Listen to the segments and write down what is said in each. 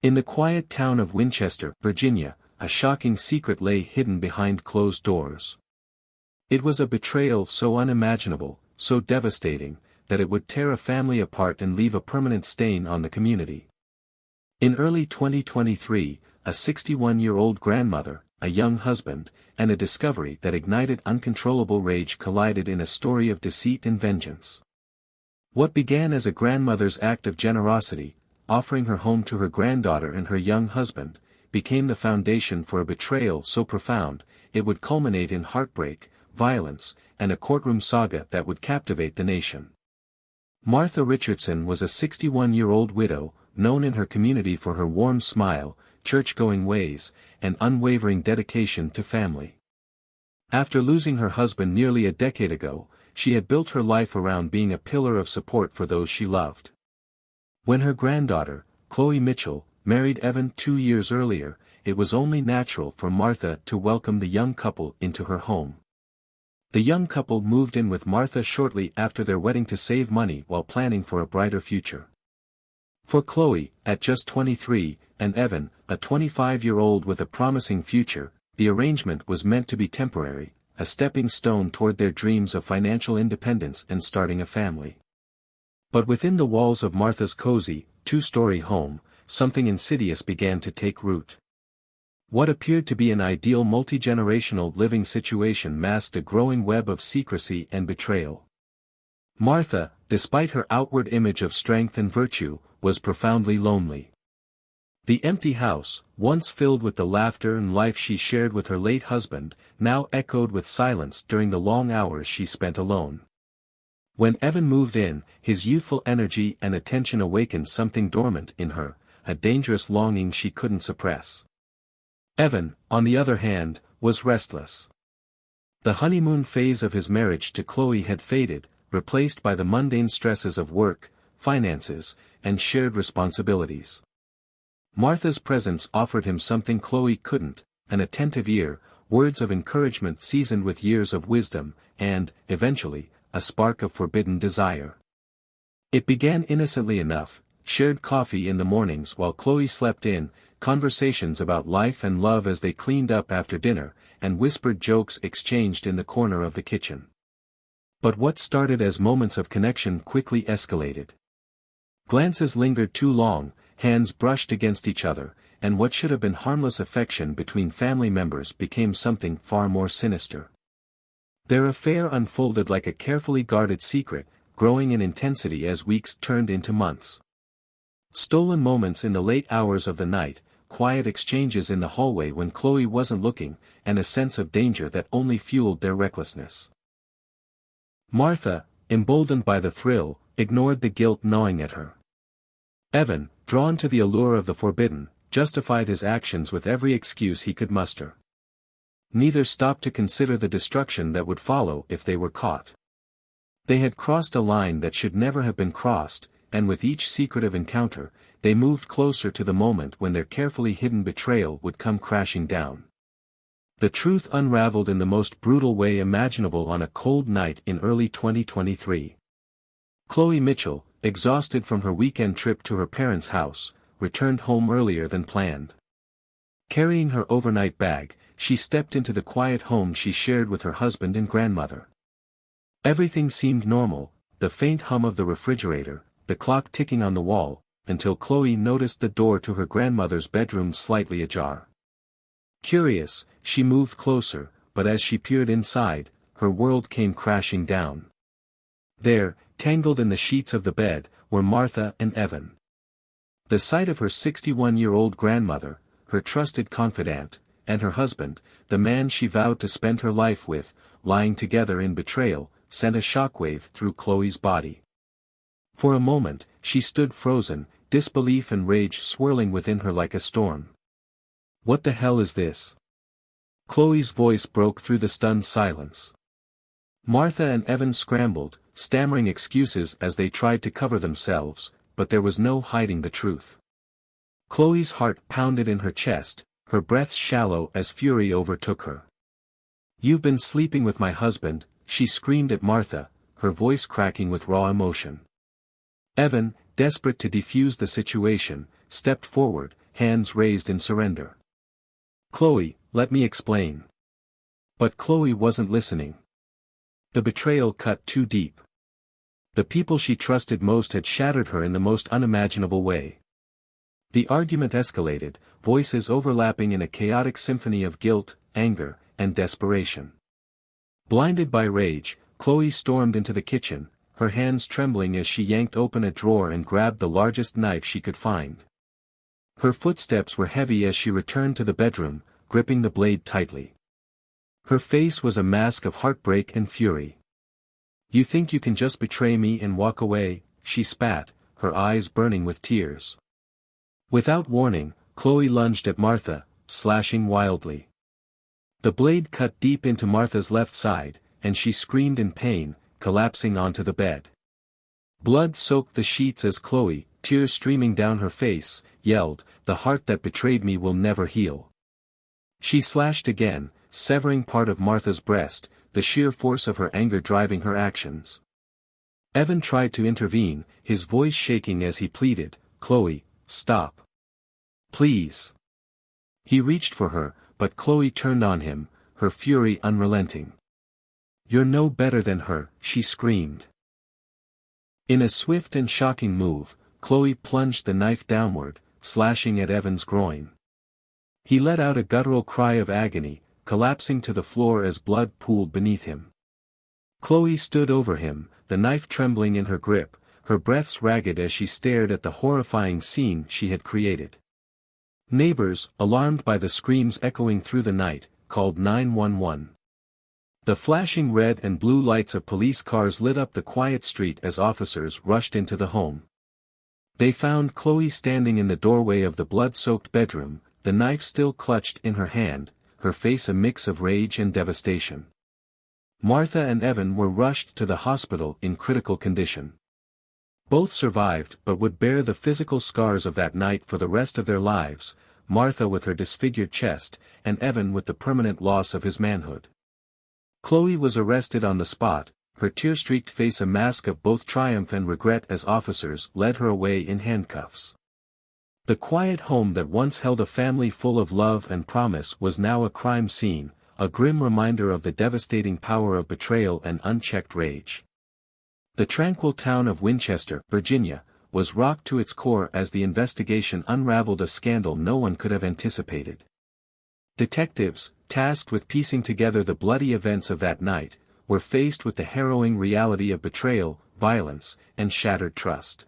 In the quiet town of Winchester, Virginia, a shocking secret lay hidden behind closed doors. It was a betrayal so unimaginable, so devastating, that it would tear a family apart and leave a permanent stain on the community. In early 2023, a 61-year-old grandmother, a young husband, and a discovery that ignited uncontrollable rage collided in a story of deceit and vengeance. What began as a grandmother's act of generosity, offering her home to her granddaughter and her young husband, became the foundation for a betrayal so profound, it would culminate in heartbreak, violence, and a courtroom saga that would captivate the nation. Martha Richardson was a 61-year-old widow, known in her community for her warm smile, church-going ways, and unwavering dedication to family. After losing her husband nearly a decade ago, she had built her life around being a pillar of support for those she loved. When her granddaughter, Khloe Mitchell, married Evan 2 years earlier, it was only natural for Martha to welcome the young couple into her home. The young couple moved in with Martha shortly after their wedding to save money while planning for a brighter future. For Khloe, at just 23, and Evan, a 25-year-old with a promising future, the arrangement was meant to be temporary, a stepping stone toward their dreams of financial independence and starting a family. But within the walls of Martha's cozy, 2-story home, something insidious began to take root. What appeared to be an ideal multigenerational living situation masked a growing web of secrecy and betrayal. Martha, despite her outward image of strength and virtue, was profoundly lonely. The empty house, once filled with the laughter and life she shared with her late husband, now echoed with silence during the long hours she spent alone. When Evan moved in, his youthful energy and attention awakened something dormant in her, a dangerous longing she couldn't suppress. Evan, on the other hand, was restless. The honeymoon phase of his marriage to Khloe had faded, replaced by the mundane stresses of work, finances, and shared responsibilities. Martha's presence offered him something Khloe couldn't, an attentive ear, words of encouragement seasoned with years of wisdom, and, eventually, a spark of forbidden desire. It began innocently enough, shared coffee in the mornings while Khloe slept in, conversations about life and love as they cleaned up after dinner, and whispered jokes exchanged in the corner of the kitchen. But what started as moments of connection quickly escalated. Glances lingered too long, hands brushed against each other, and what should have been harmless affection between family members became something far more sinister. Their affair unfolded like a carefully guarded secret, growing in intensity as weeks turned into months. Stolen moments in the late hours of the night, quiet exchanges in the hallway when Khloe wasn't looking, and a sense of danger that only fueled their recklessness. Martha, emboldened by the thrill, ignored the guilt gnawing at her. Evan, drawn to the allure of the forbidden, justified his actions with every excuse he could muster. Neither stopped to consider the destruction that would follow if they were caught. They had crossed a line that should never have been crossed, and with each secretive encounter, they moved closer to the moment when their carefully hidden betrayal would come crashing down. The truth unraveled in the most brutal way imaginable on a cold night in early 2023. Khloe Mitchell, exhausted from her weekend trip to her parents' house, returned home earlier than planned. Carrying her overnight bag, she stepped into the quiet home she shared with her husband and grandmother. Everything seemed normal, the faint hum of the refrigerator, the clock ticking on the wall, until Khloe noticed the door to her grandmother's bedroom slightly ajar. Curious, she moved closer, but as she peered inside, her world came crashing down. There, tangled in the sheets of the bed, were Martha and Evan. The sight of her 61-year-old grandmother, her trusted confidant, and her husband, the man she vowed to spend her life with, lying together in betrayal, sent a shockwave through Khloe's body. For a moment, she stood frozen, disbelief and rage swirling within her like a storm. "What the hell is this?" Khloe's voice broke through the stunned silence. Martha and Evan scrambled, stammering excuses as they tried to cover themselves, but there was no hiding the truth. Khloe's heart pounded in her chest, her breath shallow as fury overtook her. "You've been sleeping with my husband," she screamed at Martha, her voice cracking with raw emotion. Evan, desperate to defuse the situation, stepped forward, hands raised in surrender. "Khloe, let me explain." But Khloe wasn't listening. The betrayal cut too deep. The people she trusted most had shattered her in the most unimaginable way. The argument escalated, voices overlapping in a chaotic symphony of guilt, anger, and desperation. Blinded by rage, Khloe stormed into the kitchen, her hands trembling as she yanked open a drawer and grabbed the largest knife she could find. Her footsteps were heavy as she returned to the bedroom, gripping the blade tightly. Her face was a mask of heartbreak and fury. "You think you can just betray me and walk away?" she spat, her eyes burning with tears. Without warning, Khloe lunged at Martha, slashing wildly. The blade cut deep into Martha's left side, and she screamed in pain, collapsing onto the bed. Blood soaked the sheets as Khloe, tears streaming down her face, yelled, "The heart that betrayed me will never heal." She slashed again, severing part of Martha's breast, the sheer force of her anger driving her actions. Evan tried to intervene, his voice shaking as he pleaded, "Khloe, stop. Please." He reached for her, but Khloe turned on him, her fury unrelenting. "You're no better than her," she screamed. In a swift and shocking move, Khloe plunged the knife downward, slashing at Evan's groin. He let out a guttural cry of agony, collapsing to the floor as blood pooled beneath him. Khloe stood over him, the knife trembling in her grip, her breaths ragged as she stared at the horrifying scene she had created. Neighbors, alarmed by the screams echoing through the night, called 911. The flashing red and blue lights of police cars lit up the quiet street as officers rushed into the home. They found Khloe standing in the doorway of the blood-soaked bedroom, the knife still clutched in her hand, her face a mix of rage and devastation. Martha and Evan were rushed to the hospital in critical condition. Both survived but would bear the physical scars of that night for the rest of their lives, Martha with her disfigured chest, and Evan with the permanent loss of his manhood. Khloe was arrested on the spot, her tear-streaked face a mask of both triumph and regret as officers led her away in handcuffs. The quiet home that once held a family full of love and promise was now a crime scene, a grim reminder of the devastating power of betrayal and unchecked rage. The tranquil town of Winchester, Virginia, was rocked to its core as the investigation unraveled a scandal no one could have anticipated. Detectives, tasked with piecing together the bloody events of that night, were faced with the harrowing reality of betrayal, violence, and shattered trust.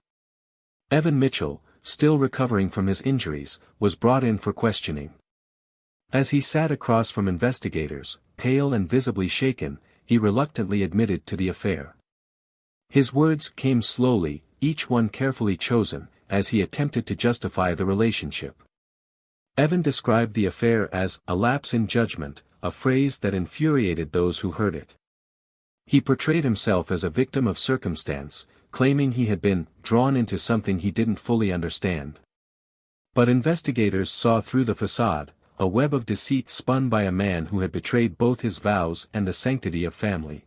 Evan Mitchell, still recovering from his injuries, was brought in for questioning. As he sat across from investigators, pale and visibly shaken, he reluctantly admitted to the affair. His words came slowly, each one carefully chosen, as he attempted to justify the relationship. Evan described the affair as a lapse in judgment, a phrase that infuriated those who heard it. He portrayed himself as a victim of circumstance, claiming he had been drawn into something he didn't fully understand. But investigators saw through the facade, a web of deceit spun by a man who had betrayed both his vows and the sanctity of family.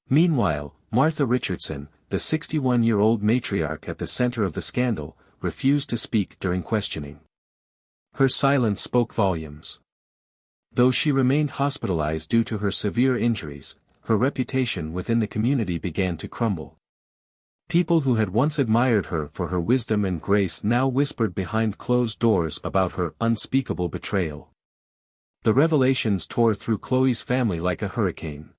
Meanwhile, Martha Richardson, the 61-year-old matriarch at the center of the scandal, refused to speak during questioning. Her silence spoke volumes. Though she remained hospitalized due to her severe injuries, her reputation within the community began to crumble. People who had once admired her for her wisdom and grace now whispered behind closed doors about her unspeakable betrayal. The revelations tore through Khloe's family like a hurricane.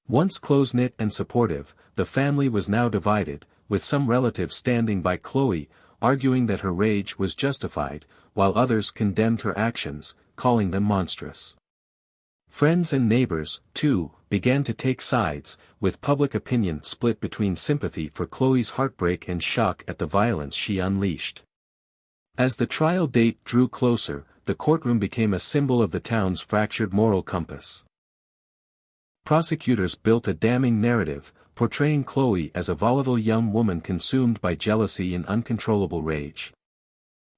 Once close-knit and supportive, the family was now divided, with some relatives standing by Khloe, arguing that her rage was justified, while others condemned her actions, calling them monstrous. Friends and neighbors, too, began to take sides, with public opinion split between sympathy for Khloe's heartbreak and shock at the violence she unleashed. As the trial date drew closer, the courtroom became a symbol of the town's fractured moral compass. Prosecutors built a damning narrative, portraying Khloe as a volatile young woman consumed by jealousy and uncontrollable rage.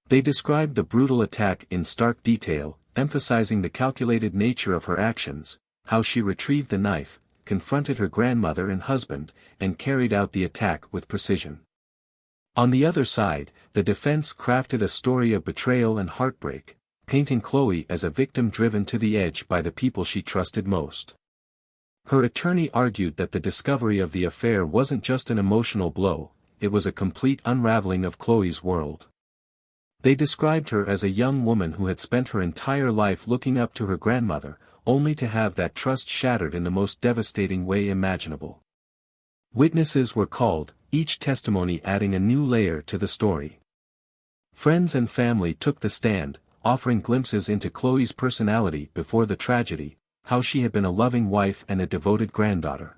They described the brutal attack in stark detail, emphasizing the calculated nature of her actions, how she retrieved the knife, confronted her grandmother and husband, and carried out the attack with precision. On the other side, the defense crafted a story of betrayal and heartbreak, painting Khloe as a victim driven to the edge by the people she trusted most. Her attorney argued that the discovery of the affair wasn't just an emotional blow, it was a complete unraveling of Khloe's world. They described her as a young woman who had spent her entire life looking up to her grandmother, only to have that trust shattered in the most devastating way imaginable. Witnesses were called, each testimony adding a new layer to the story. Friends and family took the stand, offering glimpses into Khloe's personality before the tragedy, how she had been a loving wife and a devoted granddaughter.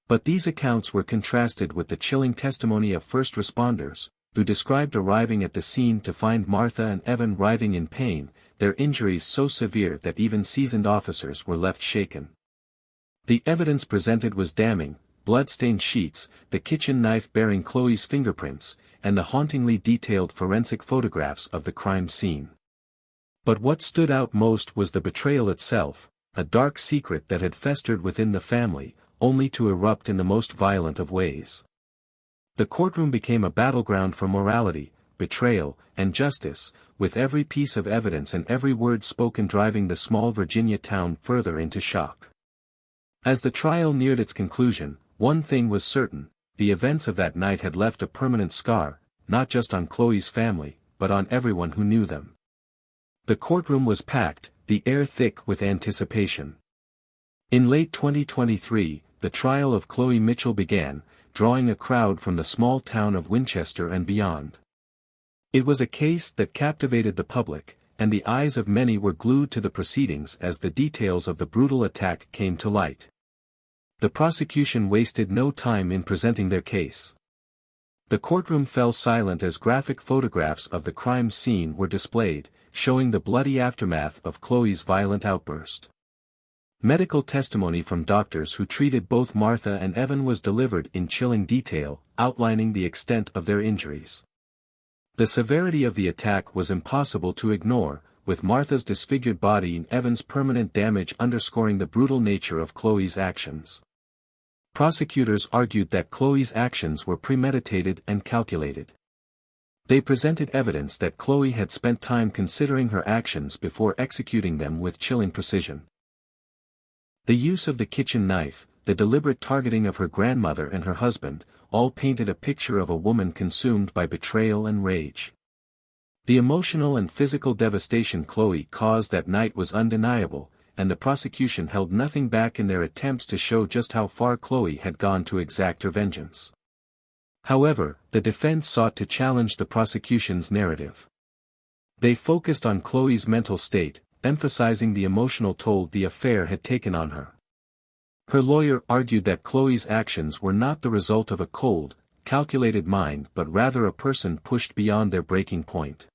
But these accounts were contrasted with the chilling testimony of first responders, who described arriving at the scene to find Martha and Evan writhing in pain, their injuries so severe that even seasoned officers were left shaken. The evidence presented was damning: blood-stained sheets, the kitchen knife bearing Khloe's fingerprints, and the hauntingly detailed forensic photographs of the crime scene. But what stood out most was the betrayal itself, a dark secret that had festered within the family, only to erupt in the most violent of ways. The courtroom became a battleground for morality, betrayal, and justice, with every piece of evidence and every word spoken driving the small Virginia town further into shock. As the trial neared its conclusion, one thing was certain: the events of that night had left a permanent scar, not just on Khloe's family, but on everyone who knew them. The courtroom was packed, the air thick with anticipation. In late 2023, the trial of Khloe Mitchell began, drawing a crowd from the small town of Winchester and beyond. It was a case that captivated the public, and the eyes of many were glued to the proceedings as the details of the brutal attack came to light. The prosecution wasted no time in presenting their case. The courtroom fell silent as graphic photographs of the crime scene were displayed, showing the bloody aftermath of Khloe's violent outburst. Medical testimony from doctors who treated both Martha and Evan was delivered in chilling detail, outlining the extent of their injuries. The severity of the attack was impossible to ignore, with Martha's disfigured body and Evan's permanent damage underscoring the brutal nature of Khloe's actions. Prosecutors argued that Khloe's actions were premeditated and calculated. They presented evidence that Khloe had spent time considering her actions before executing them with chilling precision. The use of the kitchen knife, the deliberate targeting of her grandmother and her husband, all painted a picture of a woman consumed by betrayal and rage. The emotional and physical devastation Khloe caused that night was undeniable, and the prosecution held nothing back in their attempts to show just how far Khloe had gone to exact her vengeance. However, the defense sought to challenge the prosecution's narrative. They focused on Khloe's mental state, emphasizing the emotional toll the affair had taken on her. Her lawyer argued that Khloe's actions were not the result of a cold, calculated mind but rather a person pushed beyond their breaking point.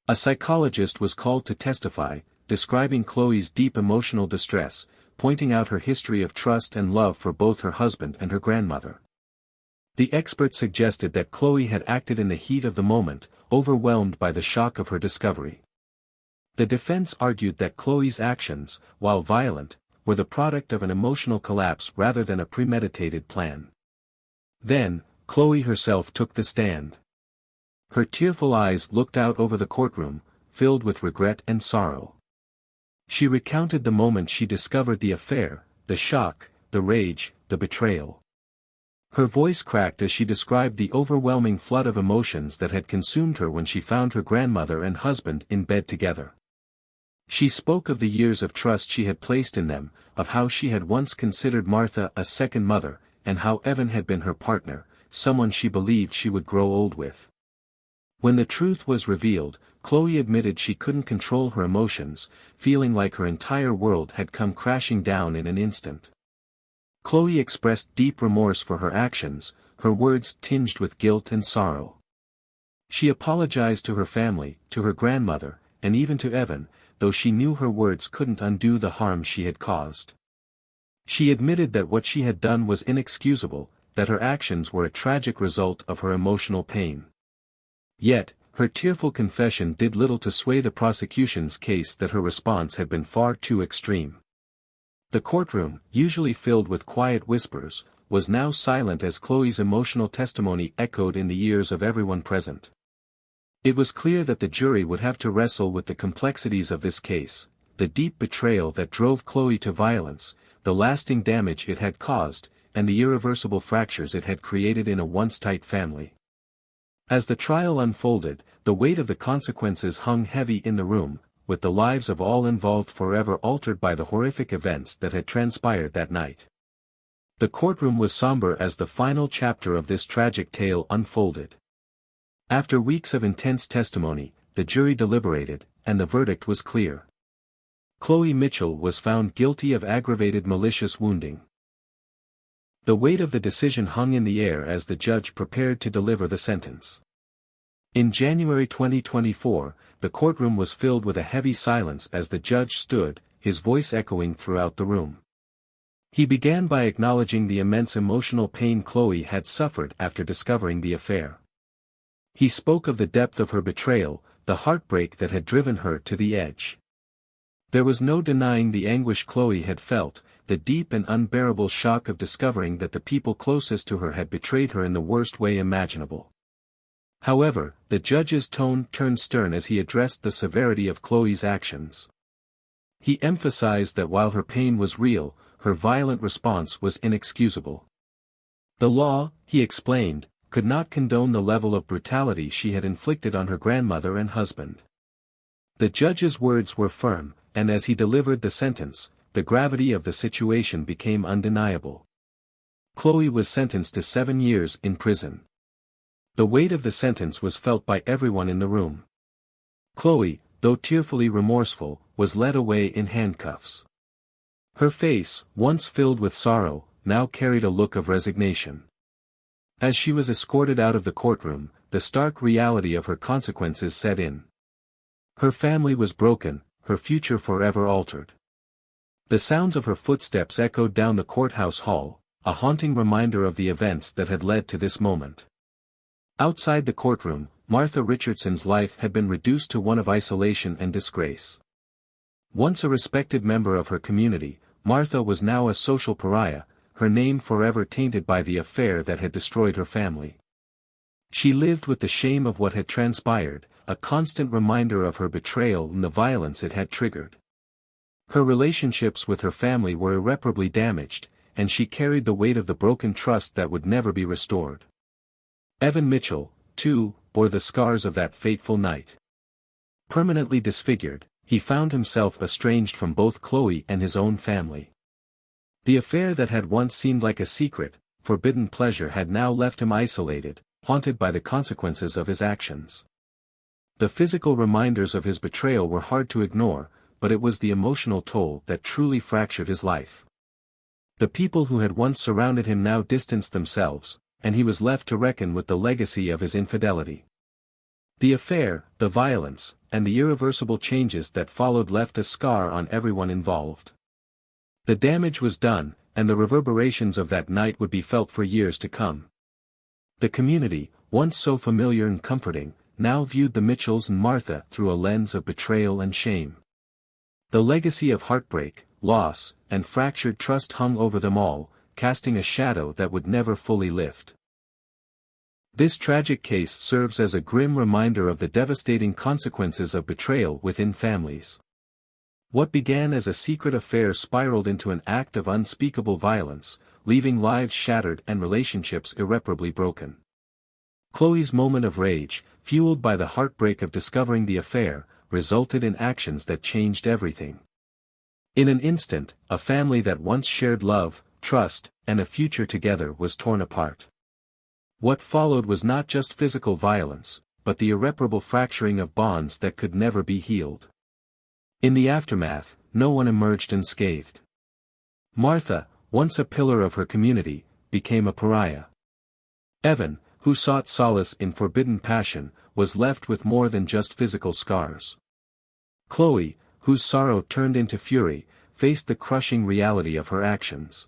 A psychologist was called to testify, describing Khloe's deep emotional distress, pointing out her history of trust and love for both her husband and her grandmother. The expert suggested that Khloe had acted in the heat of the moment, overwhelmed by the shock of her discovery. The defense argued that Khloe's actions, while violent, were the product of an emotional collapse rather than a premeditated plan. Then, Khloe herself took the stand. Her tearful eyes looked out over the courtroom, filled with regret and sorrow. She recounted the moment she discovered the affair, the shock, the rage, the betrayal. Her voice cracked as she described the overwhelming flood of emotions that had consumed her when she found her grandmother and husband in bed together. She spoke of the years of trust she had placed in them, of how she had once considered Martha a second mother, and how Evan had been her partner, someone she believed she would grow old with. When the truth was revealed, Khloe admitted she couldn't control her emotions, feeling like her entire world had come crashing down in an instant. Khloe expressed deep remorse for her actions, her words tinged with guilt and sorrow. She apologized to her family, to her grandmother, and even to Evan, though she knew her words couldn't undo the harm she had caused. She admitted that what she had done was inexcusable, that her actions were a tragic result of her emotional pain. Yet, her tearful confession did little to sway the prosecution's case that her response had been far too extreme. The courtroom, usually filled with quiet whispers, was now silent as Khloe's emotional testimony echoed in the ears of everyone present. It was clear that the jury would have to wrestle with the complexities of this case, the deep betrayal that drove Khloe to violence, the lasting damage it had caused, and the irreversible fractures it had created in a once tight family. As the trial unfolded, the weight of the consequences hung heavy in the room, with the lives of all involved forever altered by the horrific events that had transpired that night. The courtroom was somber as the final chapter of this tragic tale unfolded. After weeks of intense testimony, the jury deliberated, and the verdict was clear. Khloe Mitchell was found guilty of aggravated malicious wounding. The weight of the decision hung in the air as the judge prepared to deliver the sentence. In January 2024, the courtroom was filled with a heavy silence as the judge stood, his voice echoing throughout the room. He began by acknowledging the immense emotional pain Khloe had suffered after discovering the affair. He spoke of the depth of her betrayal, the heartbreak that had driven her to the edge. There was no denying the anguish Khloe had felt, the deep and unbearable shock of discovering that the people closest to her had betrayed her in the worst way imaginable. However, the judge's tone turned stern as he addressed the severity of Khloe's actions. He emphasized that while her pain was real, her violent response was inexcusable. The law, he explained, could not condone the level of brutality she had inflicted on her grandmother and husband. The judge's words were firm, and as he delivered the sentence, the gravity of the situation became undeniable. Khloe was sentenced to 7 years in prison. The weight of the sentence was felt by everyone in the room. Khloe, though tearfully remorseful, was led away in handcuffs. Her face, once filled with sorrow, now carried a look of resignation. As she was escorted out of the courtroom, the stark reality of her consequences set in. Her family was broken, her future forever altered. The sounds of her footsteps echoed down the courthouse hall, a haunting reminder of the events that had led to this moment. Outside the courtroom, Martha Richardson's life had been reduced to one of isolation and disgrace. Once a respected member of her community, Martha was now a social pariah, her name forever tainted by the affair that had destroyed her family. She lived with the shame of what had transpired, a constant reminder of her betrayal and the violence it had triggered. Her relationships with her family were irreparably damaged, and she carried the weight of the broken trust that would never be restored. Evan Mitchell, too, bore the scars of that fateful night. Permanently disfigured, he found himself estranged from both Khloe and his own family. The affair that had once seemed like a secret, forbidden pleasure had now left him isolated, haunted by the consequences of his actions. The physical reminders of his betrayal were hard to ignore, but it was the emotional toll that truly fractured his life. The people who had once surrounded him now distanced themselves, and he was left to reckon with the legacy of his infidelity. The affair, the violence, and the irreversible changes that followed left a scar on everyone involved. The damage was done, and the reverberations of that night would be felt for years to come. The community, once so familiar and comforting, now viewed the Mitchells and Martha through a lens of betrayal and shame. The legacy of heartbreak, loss, and fractured trust hung over them all, casting a shadow that would never fully lift. This tragic case serves as a grim reminder of the devastating consequences of betrayal within families. What began as a secret affair spiraled into an act of unspeakable violence, leaving lives shattered and relationships irreparably broken. Khloe's moment of rage, fueled by the heartbreak of discovering the affair, resulted in actions that changed everything. In an instant, a family that once shared love, trust, and a future together was torn apart. What followed was not just physical violence, but the irreparable fracturing of bonds that could never be healed. In the aftermath, no one emerged unscathed. Martha, once a pillar of her community, became a pariah. Evan, who sought solace in forbidden passion, was left with more than just physical scars. Khloe, whose sorrow turned into fury, faced the crushing reality of her actions.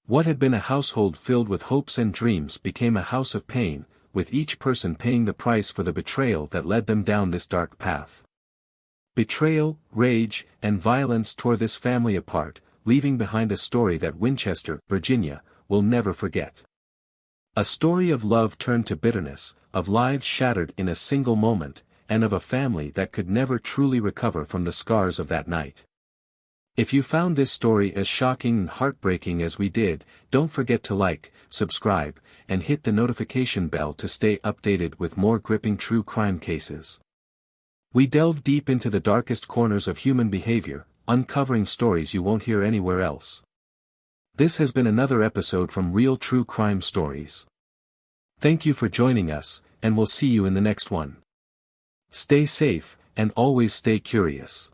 What had been a household filled with hopes and dreams became a house of pain, with each person paying the price for the betrayal that led them down this dark path. Betrayal, rage, and violence tore this family apart, leaving behind a story that Winchester, Virginia, will never forget. A story of love turned to bitterness, of lives shattered in a single moment, and of a family that could never truly recover from the scars of that night. If you found this story as shocking and heartbreaking as we did, don't forget to like, subscribe, and hit the notification bell to stay updated with more gripping true crime cases. We delve deep into the darkest corners of human behavior, uncovering stories you won't hear anywhere else. This has been another episode from Real True Crime Stories. Thank you for joining us, and we'll see you in the next one. Stay safe, and always stay curious.